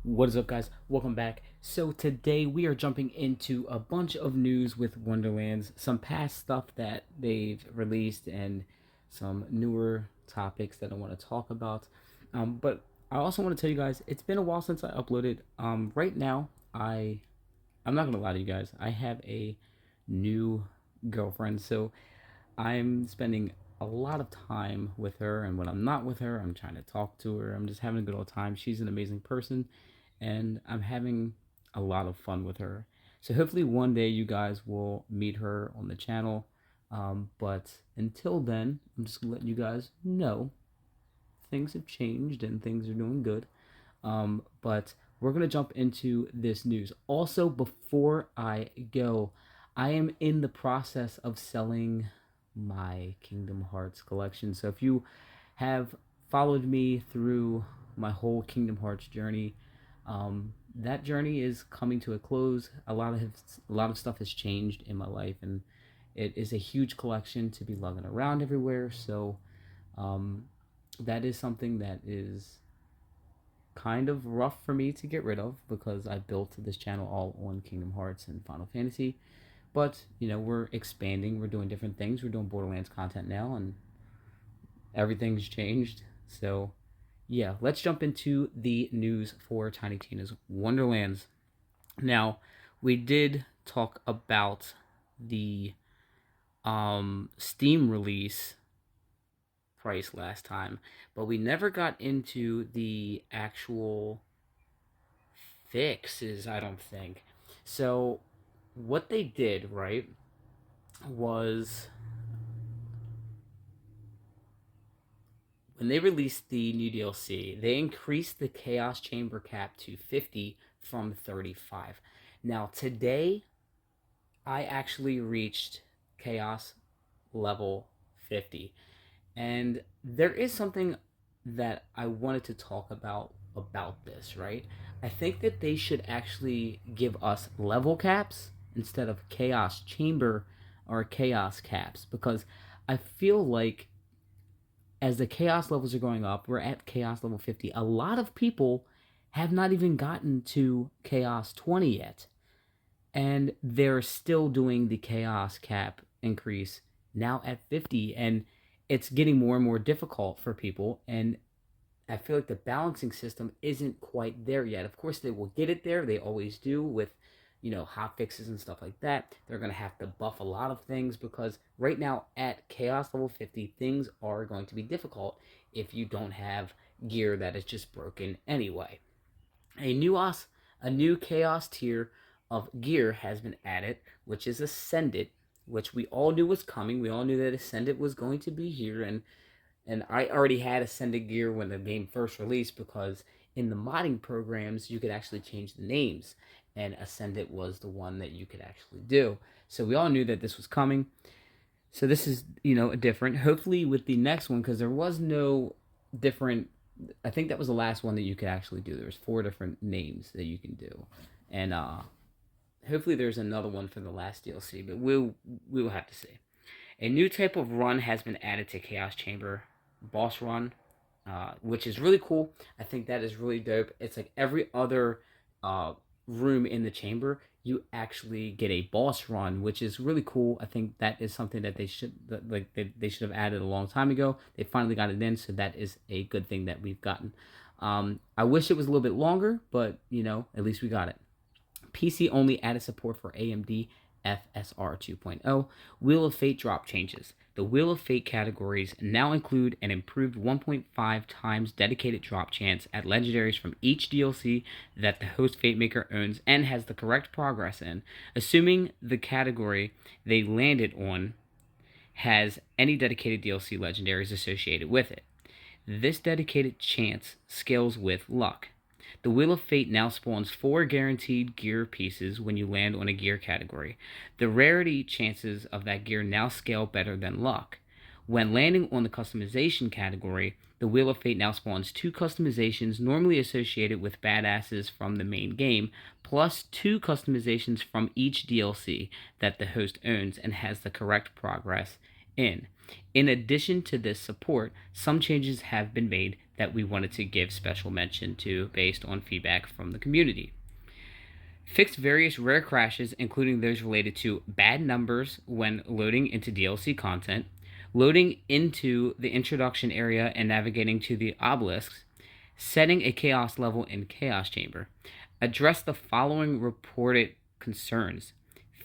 What is up, guys? Welcome back. So today we are jumping into a bunch of news with Wonderlands, some past stuff that they've released and some newer topics that I want to talk about. But I also want to tell you guys, it's been a while since I uploaded. Right now, I'm not gonna lie to you guys, I have a new girlfriend, so I'm spending a lot of time with her, and when I'm not with her, I'm trying to talk to her. I'm just having a good old time. She's an amazing person, and I'm having a lot of fun with her. So hopefully one day you guys will meet her on the channel. But until then, I'm just gonna let you guys know things have changed and things are doing good. But we're gonna jump into this news. Also, before I go, I am in the process of selling my Kingdom Hearts collection. So if you have followed me through my whole Kingdom Hearts journey, that journey is coming to a close. A lot of stuff has changed in my life, and it is a huge collection to be lugging around everywhere. So that is something that is kind of rough for me to get rid of, because I built this channel all on Kingdom Hearts and Final Fantasy. But you know, we're expanding, we're doing different things, we're doing Borderlands content now, and everything's changed. So yeah, let's jump into the news for Tiny Tina's Wonderlands. Now, we did talk about the Steam release price last time, but we never got into the actual fixes, I don't think. So what they did, right, was when they released the new DLC, they increased the Chaos Chamber cap to 50 from 35. Now, today, I actually reached Chaos level 50. And there is something that I wanted to talk about this, right? I think that they should actually give us level caps instead of Chaos Chamber or Chaos caps, because I feel like as the Chaos levels are going up, we're at Chaos level 50. A lot of people have not even gotten to Chaos 20 yet, and they're still doing the Chaos cap increase now at 50, and it's getting more and more difficult for people, and I feel like the balancing system isn't quite there yet. Of course, they will get it there. They always do with, you know, hotfixes and stuff like that. They're going to have to buff a lot of things, because right now at Chaos level 50, things are going to be difficult if you don't have gear that is just broken anyway. A new Chaos tier of gear has been added, which is Ascended, which we all knew was coming. We all knew that Ascended was going to be here, and I already had Ascended gear when the game first released, because in the modding programs you could actually change the names, and Ascended was the one that you could actually do. So we all knew that this was coming. So this is, you know, different. Hopefully with the next one, because there was no different, I think that was the last one that you could actually do. There was 4 different names that you can do, and hopefully there's another one for the last DLC, but we'll have to see. A new type of run has been added to Chaos Chamber, boss run, which is really cool. I think that is really dope. It's like every other room in the chamber, you actually get a boss run, which is really cool. I think that is something that they should have added a long time ago. They finally got it in, so that is a good thing that we've gotten. I wish it was a little bit longer, but you know, at least we got it. PC only added support for AMD FSR 2.0. Wheel of Fate drop changes. The Wheel of Fate categories now include an improved 1.5 times dedicated drop chance at legendaries from each DLC that the host Fate Maker owns and has the correct progress in, assuming the category they landed on has any dedicated DLC legendaries associated with it. This dedicated chance scales with luck. The Wheel of Fate now spawns 4 guaranteed gear pieces when you land on a gear category. The rarity chances of that gear now scale better than luck. When landing on the customization category, the Wheel of Fate now spawns 2 customizations normally associated with badasses from the main game, plus 2 customizations from each DLC that the host owns and has the correct progress in. In addition to this support, some changes have been made that we wanted to give special mention to based on feedback from the community. Fixed various rare crashes, including those related to bad numbers when loading into DLC content, loading into the introduction area and navigating to the obelisks, setting a chaos level in Chaos Chamber. Address the following reported concerns.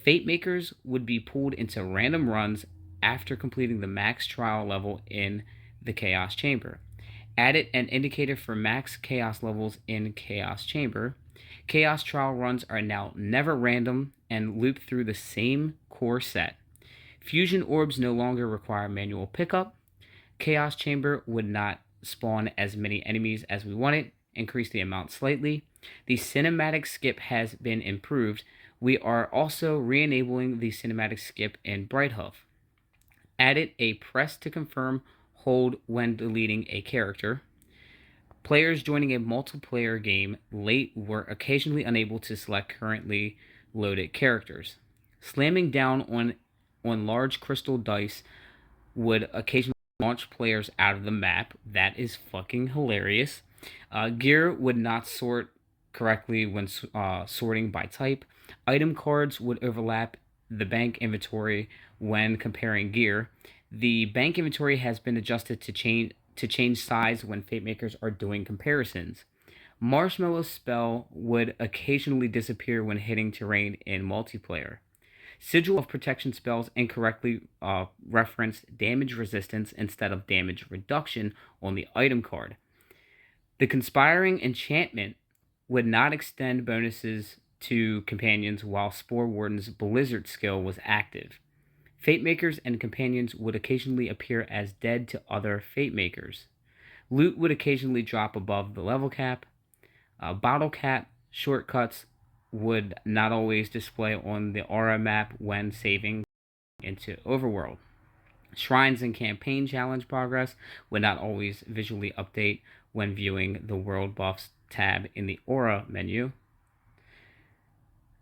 Fate Makers would be pulled into random runs after completing the max trial level in the Chaos Chamber. Added an indicator for max chaos levels in Chaos Chamber. Chaos trial runs are now never random and loop through the same core set. Fusion orbs no longer require manual pickup. Chaos Chamber would not spawn as many enemies as we wanted, increase the amount slightly. The cinematic skip has been improved. We are also re-enabling the cinematic skip in Brighthoof. Added a press to confirm hold when deleting a character. Players joining a multiplayer game late were occasionally unable to select currently loaded characters. Slamming down on large crystal dice would occasionally launch players out of the map. That is fucking hilarious. Gear would not sort correctly when sorting by type. Item cards would overlap the bank inventory when comparing gear. The bank inventory has been adjusted to change size when Fate Makers are doing comparisons. Marshmallow spell would occasionally disappear when hitting terrain in multiplayer. Sigil of protection spells incorrectly reference damage resistance instead of damage reduction on the item card. The conspiring enchantment would not extend bonuses to companions while Spore Warden's Blizzard skill was active. Fate Makers and companions would occasionally appear as dead to other Fate Makers. Loot would occasionally drop above the level cap. Bottle cap shortcuts would not always display on the aura map when saving into Overworld. Shrines and campaign challenge progress would not always visually update when viewing the World Buffs tab in the aura menu.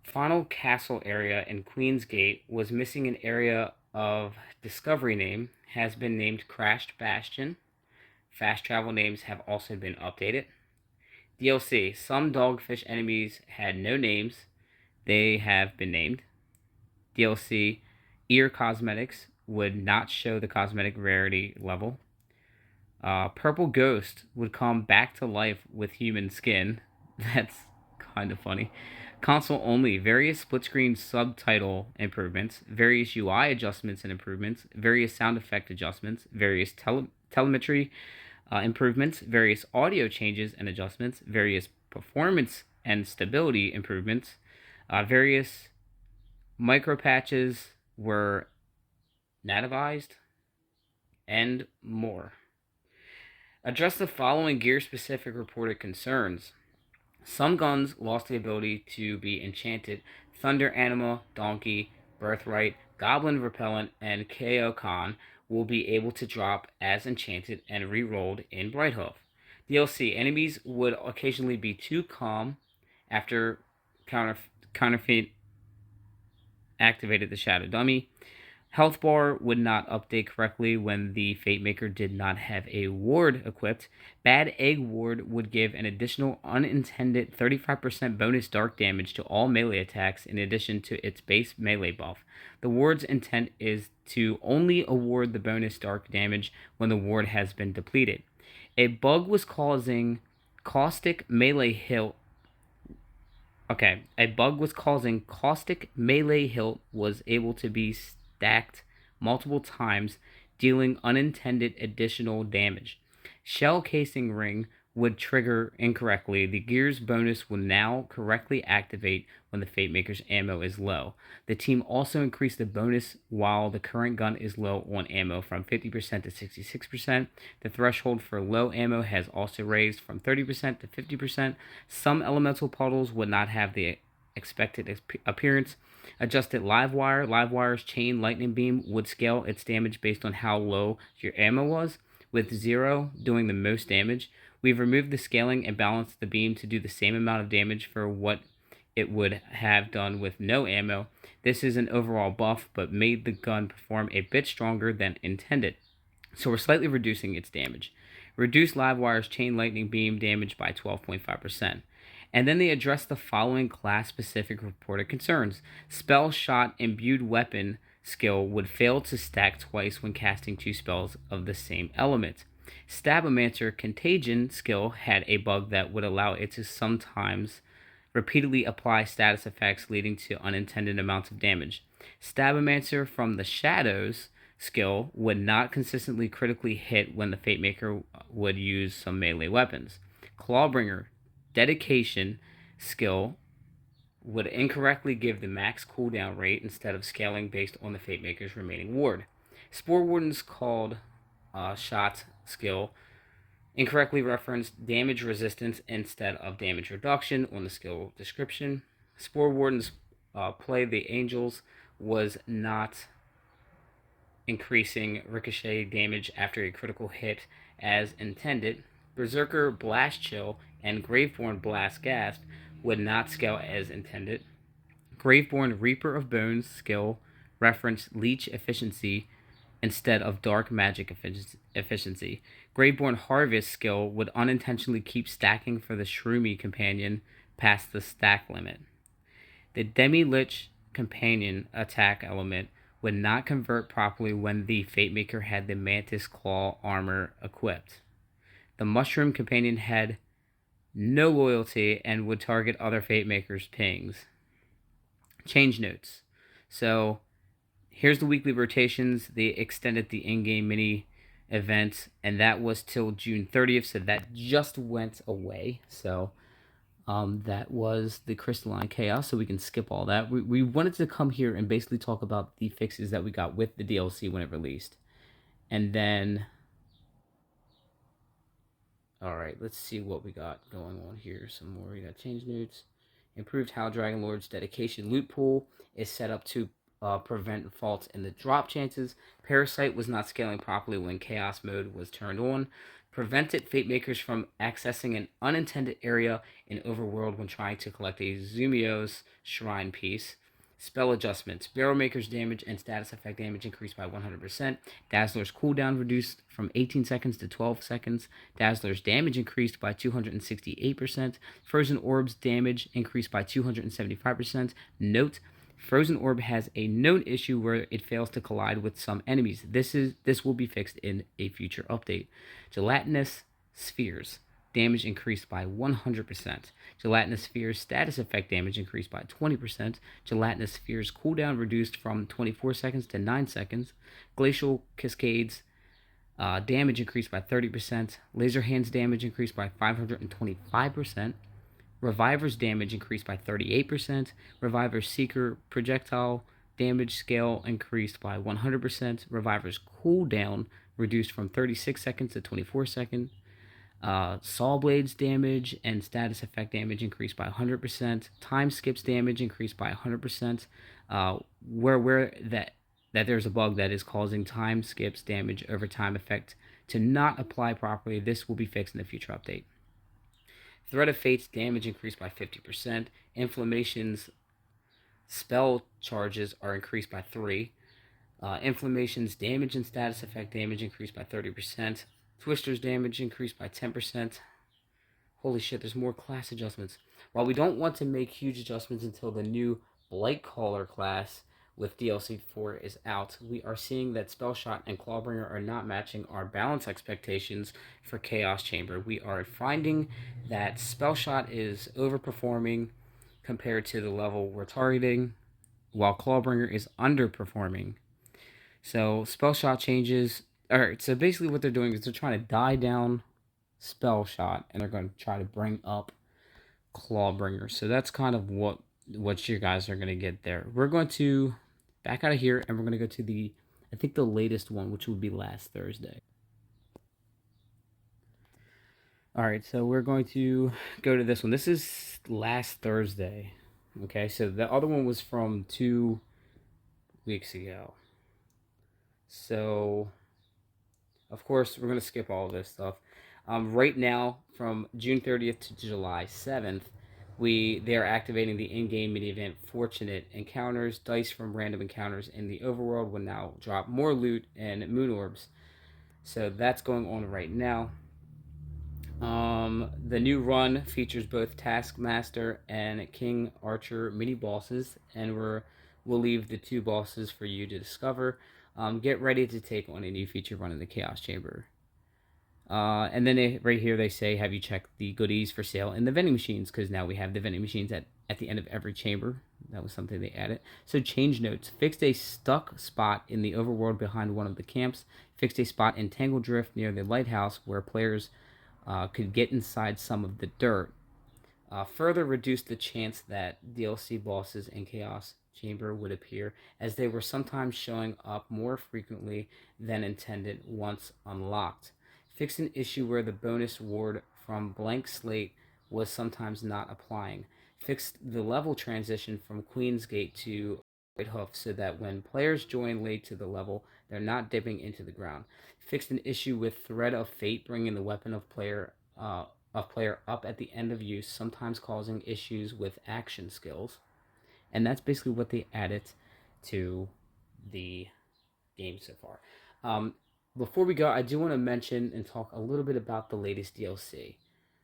Final Castle area in Queen's Gate was missing an area of discovery name, has been named Crashed Bastion. Fast travel names have also been updated. DLC, some dogfish enemies had no names. They have been named. DLC, ear cosmetics would not show the cosmetic rarity level. Purple Ghost would come back to life with human skin. That's kind of funny. Console only, various split screen subtitle improvements, various UI adjustments and improvements, various sound effect adjustments, various telemetry improvements, various audio changes and adjustments, various performance and stability improvements, various micro patches were nativized, and more. Address the following gear-specific reported concerns. Some guns lost the ability to be enchanted. Thunder Anima, Donkey, Birthright, Goblin Repellent, and KO Khan will be able to drop as enchanted and re-rolled in Brighthoof. DLC, enemies would occasionally be too calm after Counterfeit activated the Shadow Dummy. Health bar would not update correctly when the Fate Maker did not have a ward equipped. Bad Egg Ward would give an additional unintended 35% bonus dark damage to all melee attacks in addition to its base melee buff. The ward's intent is to only award the bonus dark damage when the ward has been depleted. A bug was causing caustic melee hilt. A bug was causing caustic melee hilt was able to be stacked multiple times, dealing unintended additional damage. Shell casing ring would trigger incorrectly. The gear's bonus will now correctly activate when the Fate Maker's ammo is low. The team also increased the bonus while the current gun is low on ammo from 50% to 66%. The threshold for low ammo has also raised from 30% to 50%. Some elemental puddles would not have the expected appearance. Adjusted live wire. Live wire's chain lightning beam would scale its damage based on how low your ammo was, with 0 doing the most damage. We've removed the scaling and balanced the beam to do the same amount of damage for what it would have done with no ammo. This is an overall buff, but made the gun perform a bit stronger than intended. So we're slightly reducing its damage. Reduce Livewire's chain lightning beam damage by 12.5%. And then they address the following class-specific reported concerns. Spell shot imbued weapon skill would fail to stack twice when casting 2 spells of the same element. Stabomancer contagion skill had a bug that would allow it to sometimes repeatedly apply status effects leading to unintended amounts of damage. Stabomancer from the shadows skill would not consistently critically hit when the Fate Maker would use some melee weapons. Clawbringer dedication skill would incorrectly give the max cooldown rate instead of scaling based on the Fate Maker's remaining ward. Spore Warden's called shot skill incorrectly referenced damage resistance instead of damage reduction on the skill description. Spore Warden's play the Angels was not increasing ricochet damage after a critical hit as intended. Berserker Blast Chill and Graveborn Blast Gasp would not scale as intended. Graveborn Reaper of Bones skill referenced leech efficiency instead of dark magic efficiency. Graveborn Harvest skill would unintentionally keep stacking for the Shroomy companion past the stack limit. The Demi-Lich companion attack element would not convert properly when the Fate Maker had the Mantis Claw armor equipped. The Mushroom companion had no loyalty and would target other Fate Makers' pings. Change notes. So here's the weekly rotations. They extended the in-game mini event, and that was till June 30th, so that just went away. So that was the Crystalline Chaos, so we can skip all that. We wanted to come here and basically talk about the fixes that we got with the DLC when it released. And then, alright, let's see what we got going on here. Some more. We got change notes. Improved how Dragon Lord's dedication loot pool is set up to prevent faults in the drop chances. Parasite was not scaling properly when Chaos mode was turned on. Prevented Fate Makers from accessing an unintended area in Overworld when trying to collect a Zumio's Shrine piece. Spell adjustments. Barrel Maker's damage and status effect damage increased by 100%. Dazzler's cooldown reduced from 18 seconds to 12 seconds. Dazzler's damage increased by 268%. Frozen Orb's damage increased by 275%. Note, Frozen Orb has a known issue where it fails to collide with some enemies. This will be fixed in a future update. Gelatinous Spheres damage increased by 100%. Gelatinous Spheres status effect damage increased by 20%. Gelatinous Spheres cooldown reduced from 24 seconds to 9 seconds. Glacial Cascades damage increased by 30%. Laser Hands damage increased by 525%. Reviver's damage increased by 38%. Reviver's Seeker projectile damage scale increased by 100%. Reviver's cooldown reduced from 36 seconds to 24 seconds. Saw Blade's damage and status effect damage increased by 100%. Time Skips damage increased by 100%. Where that there's a bug that is causing Time Skips damage over time effect to not apply properly, this will be fixed in the future update. Threat of Fate's damage increased by 50%. Inflammation's spell charges are increased by 3. Inflammation's damage and status effect damage increased by 30%. Twister's damage increased by 10%. Holy shit, there's more class adjustments. While we don't want to make huge adjustments until the new Blightcaller class with DLC 4 is out, we are seeing that Spellshot and Clawbringer are not matching our balance expectations for Chaos Chamber. We are finding that Spellshot is overperforming compared to the level we're targeting, while Clawbringer is underperforming. So Spellshot changes. Alright, so basically what they're doing is they're trying to die down Spellshot, and they're going to try to bring up Clawbringer. So that's kind of what you guys are going to get there. We're going to back out of here, and we're going to go to the, I think the latest one, which would be last Thursday. Alright, so we're going to go to this one. This is last Thursday. Okay, so the other one was from 2 weeks ago. So, of course, we're going to skip all of this stuff. Right now, from June 30th to July 7th, they're activating the in-game mini event Fortunate Encounters. Dice from random encounters in the overworld will now drop more loot and moon orbs. So that's going on right now. The new run features both Taskmaster and King Archer mini bosses, and we'll leave the 2 bosses for you to discover. Get ready to take on a new feature run in the Chaos Chamber. And then right here they say, have you checked the goodies for sale in the vending machines? Because now we have the vending machines at the end of every chamber. That was something they added. So change notes. Fixed a stuck spot in the overworld behind one of the camps. Fixed a spot in Tangle Drift near the lighthouse where players could get inside some of the dirt. Further reduced the chance that DLC bosses in Chaos Chamber would appear, as they were sometimes showing up more frequently than intended once unlocked. Fixed an issue where the bonus ward from Blank Slate was sometimes not applying. Fixed the level transition from Queen's Gate to White Hoof so that when players join late to the level, they're not dipping into the ground. Fixed an issue with Thread of Fate, bringing the weapon of player up at the end of use, sometimes causing issues with action skills. And that's basically what they added to the game so far. Before we go, I do want to mention and talk a little bit about the latest DLC.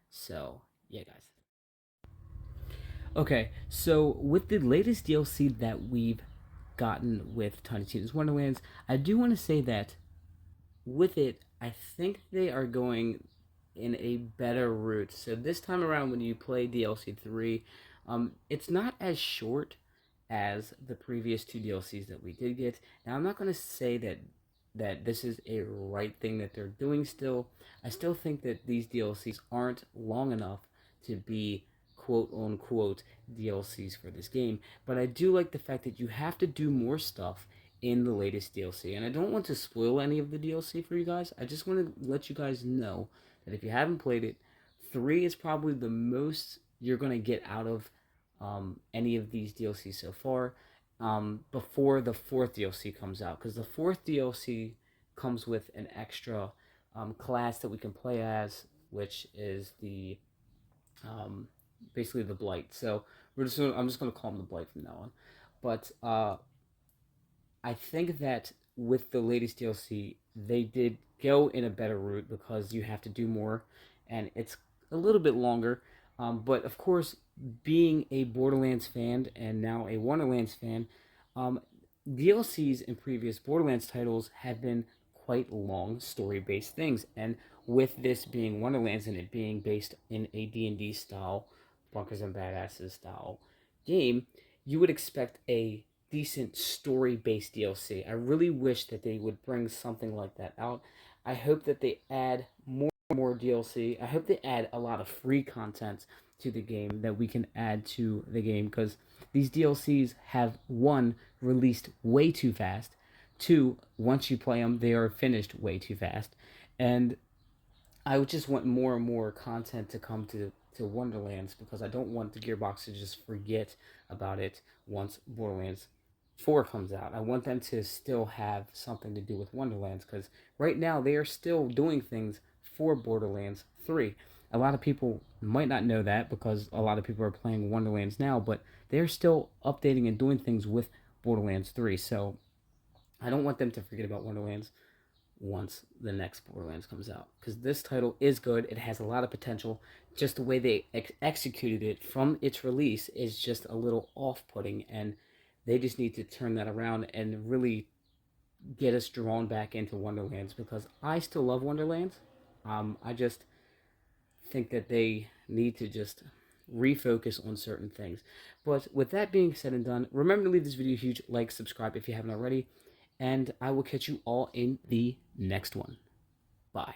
So, yeah, guys. Okay, so with the latest DLC that we've gotten with Tiny Tina's Wonderlands, I do want to say that with it, I think they are going in a better route. So this time around, when you play DLC 3, it's not as short as the previous 2 DLCs that we did get. Now, I'm not going to say that this is a right thing that they're doing still. I still think that these DLCs aren't long enough to be quote-unquote DLCs for this game, but I do like the fact that you have to do more stuff in the latest DLC. And I don't want to spoil any of the DLC for you guys. I just want to let you guys know that if you haven't played it, 3 is probably the most you're going to get out of any of these DLCs so far, before the 4th DLC comes out. Because the 4th DLC comes with an extra class that we can play as, which is the basically the Blight. So I'm just going to call him the Blight from now on. But I think that with the latest DLC, they did go in a better route because you have to do more, and it's a little bit longer. But of course, being a Borderlands fan and now a Wonderlands fan, DLCs in previous Borderlands titles have been quite long story-based things, and with this being Wonderlands and it being based in a D&D style, Bunkers and Badasses style game, you would expect a decent story-based DLC. I really wish that they would bring something like that out. I hope that they add more DLC. I hope they add a lot of free content to the game that we can add to the game, because these DLCs have, 1, released way too fast, 2, once you play them, they are finished way too fast, and I would just want more and more content to come to Wonderlands, because I don't want the Gearbox to just forget about it once Borderlands 4 comes out. I want them to still have something to do with Wonderlands, because right now they are still doing things for Borderlands 3. A lot of people might not know that because a lot of people are playing Wonderlands now, but they're still updating and doing things with Borderlands 3. So I don't want them to forget about Wonderlands once the next Borderlands comes out, because this title is good. It has a lot of potential. Just the way they executed it from its release is just a little off-putting, and they just need to turn that around and really get us drawn back into Wonderlands, because I still love Wonderlands. I just think that they need to just refocus on certain things. But with that being said and done, remember to leave this video a huge like, subscribe if you haven't already, and I will catch you all in the next one. Bye.